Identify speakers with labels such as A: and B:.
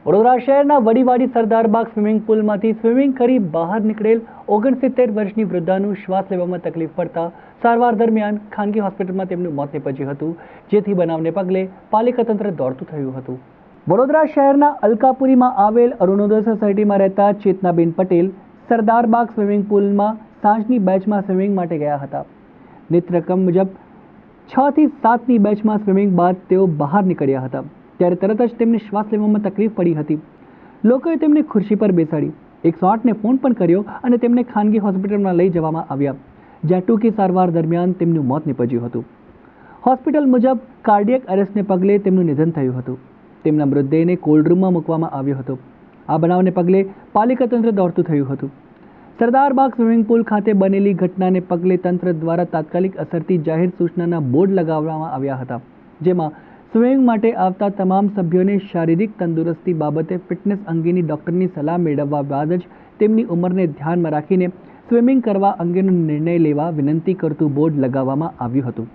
A: વડોદરા શહેરના Vadiwadi Sardarbaug swimming પુલમાંથી swimming કરી બહાર નીકળેલ 69 વર્ષની વૃદ્ધાનું શ્વાસ લેવામાં તકલીફ પડતા સારવાર દરમિયાન ખાનગી હોસ્પિટલમાં તેમનું મોત નીપજ્યું હતું, જેથી બનાવને પગલે પાલિકા તંત્ર દોડતું થયું હતું। વડોદરા શહેરના અલકાપુરીમાં આવેલ અરુણોદય સોસાયટીમાં રહેતા ચેતનાબેન પટેલ સરદારબાગ સ્વિમિંગ પુલમાં સાંજની બેચમાં સ્વિમિંગ માટે ગયા હતા। નિત્યક્રમ મુજબ 6 થી 7ની બેચમાં સ્વિમિંગ બાદ તેઓ બહાર નીકળ્યા હતા, ત્યારે તરત જ તેમને શ્વાસ લેવામાં તકલીફ પડી હતી। લોકોએ તેમને ખુરશી પર બેસાડી 108ને ફોન પણ કર્યો અને તેમને ખાનગી હોસ્પિટલમાં લઈ જવામાં આવ્યા, જ્યાં ટૂંકી સારવાર દરમિયાન તેમનું મોત નીપજ્યું હતું। હોસ્પિટલ મુજબ કાર્ડિયક એરેસ્ટને પગલે તેમનું નિધન થયું હતું। તેમના મૃતદેહને કોલ્ડ રૂમમાં મૂકવામાં આવ્યો હતો। આ બનાવને પગલે પાલિકા તંત્ર દોડતું થયું હતું। સરદારબાગ સ્વિમિંગ પુલ ખાતે બનેલી ઘટનાને પગલે તંત્ર દ્વારા તાત્કાલિક અસરથી જાહેર સૂચનાના બોર્ડ લગાવવામાં આવ્યા હતા, જેમાં સ્વિમિંગ માટે આવતા તમામ સભ્યોને શારીરિક તંદુરસ્તી બાબતે ફિટનેસ અંગેની ડૉક્ટરની સલાહ મેળવવા બાદ જ તેમની ઉંમરને ધ્યાનમાં રાખીને સ્વિમિંગ કરવા અંગેનો નિર્ણય લેવા વિનંતી કરતું બોર્ડ લગાવવામાં આવ્યું હતું।